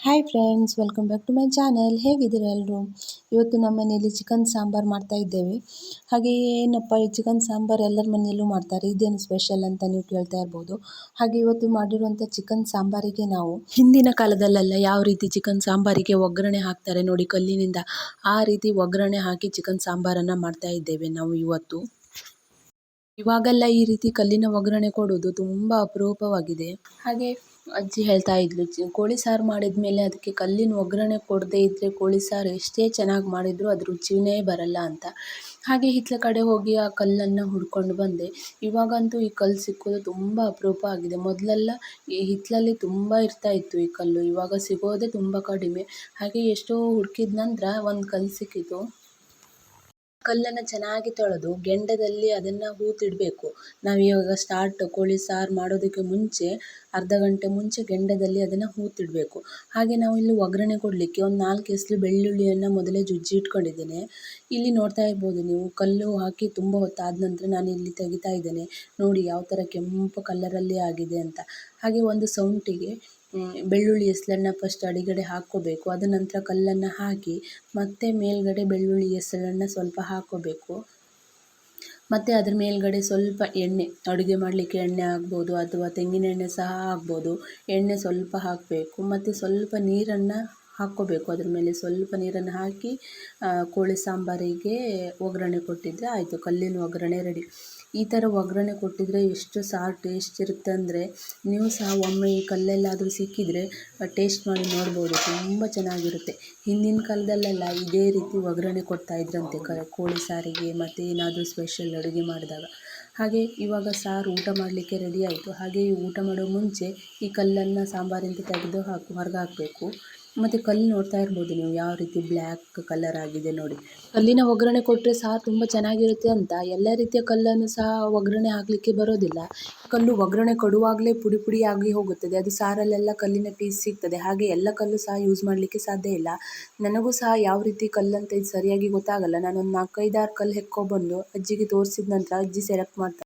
Hi friends, welcome back to my channel. ಹೇಗಿದ್ದೀರಾ ಎಲ್ಲರೂ? ಇವತ್ತು ನಮ್ಮ ಮನೆಯಲ್ಲಿ ಚಿಕನ್ ಸಾಂಬಾರು ಮಾಡ್ತಾ ಇದ್ದೇವೆ. ಹಾಗೆ ಏನಪ್ಪ ಈ ಚಿಕನ್ ಸಾಂಬಾರು ಎಲ್ಲರ ಮನೆಯಲ್ಲೂ ಮಾಡ್ತಾರೆ, ಇದೇನು ಸ್ಪೆಷಲ್ ಅಂತ ನೀವು ಕೇಳ್ತಾ ಇರ್ಬೋದು. ಹಾಗೆ ಇವತ್ತು ಮಾಡಿರುವಂಥ ಚಿಕನ್ ಸಾಂಬಾರಿಗೆ ನಾವು ಹಿಂದಿನ ಕಾಲದಲ್ಲೆಲ್ಲ ಯಾವ ರೀತಿ ಚಿಕನ್ ಸಾಂಬಾರಿಗೆ ಒಗ್ಗರಣೆ ಹಾಕ್ತಾರೆ ನೋಡಿ ಕಲ್ಲಿನಿಂದ, ಆ ರೀತಿ ಒಗ್ಗರಣೆ ಹಾಕಿ ಚಿಕನ್ ಸಾಂಬಾರನ್ನು ಮಾಡ್ತಾ ಇದ್ದೇವೆ ನಾವು ಇವತ್ತು. ಇವಾಗೆಲ್ಲ ಈ ರೀತಿ ಕಲ್ಲಿನ ಒಗ್ಗರಣೆ ಕೊಡೋದು ತುಂಬ ಅಪರೂಪವಾಗಿದೆ. ಹಾಗೆ ಅಜ್ಜಿ ಹೇಳ್ತಾ ಇದ್ಲು, ಕೋಳಿ ಸಾರು ಮಾಡಿದ ಮೇಲೆ ಅದಕ್ಕೆ ಕಲ್ಲಿನ ಒಗ್ಗರಣೆ ಕೊಡದೇ ಇದ್ದರೆ ಕೋಳಿ ಸಾರು ಎಷ್ಟೇ ಚೆನ್ನಾಗಿ ಮಾಡಿದರೂ ಅದು ರುಚಿನೇ ಬರಲ್ಲ ಅಂತ. ಹಾಗೆ ಹಿತ್ತಲ ಕಡೆ ಹೋಗಿ ಆ ಕಲ್ಲನ್ನು ಹುಡ್ಕೊಂಡು ಬಂದೆ. ಇವಾಗಂತೂ ಈ ಕಲ್ಲು ಸಿಕ್ಕೋದು ತುಂಬ ಅಪರೂಪ ಆಗಿದೆ. ಮೊದಲೆಲ್ಲ ಈ ಹಿತ್ತಲಲ್ಲಿ ತುಂಬ ಇರ್ತಾ ಇತ್ತು ಈ ಕಲ್ಲು, ಇವಾಗ ಸಿಗೋದೇ ತುಂಬ ಕಡಿಮೆ. ಹಾಗೆ ಎಷ್ಟೋ ಹುಡುಕಿದ ನಂತರ ಒಂದು ಕಲ್ಲು ಸಿಕ್ಕಿತು. ಕಲ್ಲನ್ನು ಚೆನ್ನಾಗಿ ತೊಳೆದು ಗೆಂಡದಲ್ಲಿ ಅದನ್ನು ಹೂತಿಡಬೇಕು. ನಾವು ಇವಾಗ ಕೋಳಿ ಸಾರು ಮಾಡೋದಕ್ಕೆ ಮುಂಚೆ ಅರ್ಧ ಗಂಟೆ ಮುಂಚೆ ಗೆಂಡದಲ್ಲಿ ಅದನ್ನು ಹೂತಿಡಬೇಕು. ಹಾಗೆ ನಾವು ಇಲ್ಲಿ ಒಗ್ಗರಣೆ ಕೊಡಲಿಕ್ಕೆ ಒಂದು 4 ಎಸಳು ಬೆಳ್ಳುಳ್ಳಿಯನ್ನು ಮೊದಲೇ ಜಜ್ಜಿ ಇಟ್ಕೊಂಡಿದ್ದೇನೆ. ಇಲ್ಲಿ ನೋಡ್ತಾ ಇರ್ಬೋದು ನೀವು, ಕಲ್ಲು ಹಾಕಿ ತುಂಬ ಹೊತ್ತಾದ ನಂತರ ನಾನು ಇಲ್ಲಿ ತೆಗಿತಾ ಇದ್ದೇನೆ. ನೋಡಿ ಯಾವ ಥರ ಕೆಂಪು ಕಲ್ಲರಲ್ಲಿ ಆಗಿದೆ ಅಂತ. ಹಾಗೆ ಒಂದು ಸೌಂಟಿಗೆ ಬೆಳ್ಳುಳ್ಳಿ ಎಸಳನ್ನು ಫಸ್ಟ್ ಅಡಿಗಡೆ ಹಾಕ್ಕೋಬೇಕು. ಅದ ನಂತರ ಕಲ್ಲನ್ನು ಹಾಕಿ ಮತ್ತೆ ಮೇಲ್ಗಡೆ ಬೆಳ್ಳುಳ್ಳಿ ಎಸಳನ್ನು ಸ್ವಲ್ಪ ಹಾಕ್ಕೋಬೇಕು. ಮತ್ತು ಅದ್ರ ಮೇಲ್ಗಡೆ ಸ್ವಲ್ಪ ಎಣ್ಣೆ, ಅಡುಗೆ ಮಾಡಲಿಕ್ಕೆ ಎಣ್ಣೆ ಆಗ್ಬೋದು ಅಥವಾ ತೆಂಗಿನ ಎಣ್ಣೆ ಸಹ ಆಗ್ಬೋದು. ಎಣ್ಣೆ ಸ್ವಲ್ಪ ಹಾಕಬೇಕು ಮತ್ತು ಸ್ವಲ್ಪ ನೀರನ್ನು ಹಾಕ್ಕೋಬೇಕು. ಅದ್ರ ಮೇಲೆ ಸ್ವಲ್ಪ ನೀರನ್ನು ಹಾಕಿ ಕೋಳಿ ಸಾಂಬಾರಿಗೆ ಒಗ್ಗರಣೆ ಕೊಟ್ಟಿದ್ದರೆ ಆಯಿತು, ಕಲ್ಲಿನ ಒಗ್ಗರಣೆ ರೆಡಿ. ಈ ಥರ ಒಗ್ಗರಣೆ ಕೊಟ್ಟಿದ್ರೆ ಎಷ್ಟು ಸಾರು ಟೇಸ್ಟ್ ಇರುತ್ತೆ ಅಂದರೆ, ನೀವು ಸಹ ಒಮ್ಮೆ ಈ ಕಲ್ಲೆಲ್ಲಾದರೂ ಸಿಕ್ಕಿದರೆ ಟೇಸ್ಟ್ ಮಾಡಿ ನೋಡ್ಬೋದು, ತುಂಬ ಚೆನ್ನಾಗಿರುತ್ತೆ. ಹಿಂದಿನ ಕಾಲದಲ್ಲೆಲ್ಲ ಇದೇ ರೀತಿ ಒಗ್ಗರಣೆ ಕೊಡ್ತಾಯಿದ್ರಂತೆ ಕೋಳಿ ಸಾರಿಗೆ ಮತ್ತು ಏನಾದರೂ ಸ್ಪೆಷಲ್ ಅಡುಗೆ ಮಾಡಿದಾಗ. ಹಾಗೆ ಇವಾಗ ಸಾರು ಊಟ ಮಾಡಲಿಕ್ಕೆ ರೆಡಿ ಆಯಿತು. ಹಾಗೆ ಊಟ ಮಾಡೋ ಮುಂಚೆ ಈ ಕಲ್ಲನ್ನು ಸಾಂಬಾರಿಂದ ತೆಗೆದು ಹೊರಗೆ ಹಾಕಬೇಕು. ಮತ್ತು ಕಲ್ಲು ನೋಡ್ತಾ ಇರ್ಬೋದು ನೀವು, ಯಾವ ರೀತಿ ಬ್ಲ್ಯಾಕ್ ಕಲರ್ ಆಗಿದೆ ನೋಡಿ. ಕಲ್ಲಿನ ಒಗ್ಗರಣೆ ಕೊಟ್ಟರೆ ಸಾರು ತುಂಬ ಚೆನ್ನಾಗಿರುತ್ತೆ ಅಂತ ಎಲ್ಲ ರೀತಿಯ ಕಲ್ಲನ್ನು ಸಹ ಒಗ್ಗರಣೆ ಹಾಕಲಿಕ್ಕೆ ಬರೋದಿಲ್ಲ. ಕಲ್ಲು ಒಗ್ಗರಣೆ ಕೊಡುವಾಗಲೇ ಪುಡಿ ಪುಡಿ ಆಗಿ ಹೋಗುತ್ತದೆ, ಅದು ಸಾರಲ್ಲೆಲ್ಲ ಕಲ್ಲಿನ ಪೀಸ್ ಸಿಗ್ತದೆ. ಹಾಗೆ ಎಲ್ಲ ಕಲ್ಲು ಸಹ ಯೂಸ್ ಮಾಡಲಿಕ್ಕೆ ಸಾಧ್ಯ ಇಲ್ಲ. ನನಗೂ ಸಹ ಯಾವ ರೀತಿ ಕಲ್ಲಂತ ಇದು ಸರಿಯಾಗಿ ಗೊತ್ತಾಗಲ್ಲ. ನಾನೊಂದು 4-5-6 ಕಲ್ಲು ಹೆಕ್ಕೊಬಂದು ಅಜ್ಜಿಗೆ ತೋರಿಸಿದ ನಂತರ ಅಜ್ಜಿ ಸೆಲೆಕ್ಟ್ ಮಾಡ್ತಾರೆ.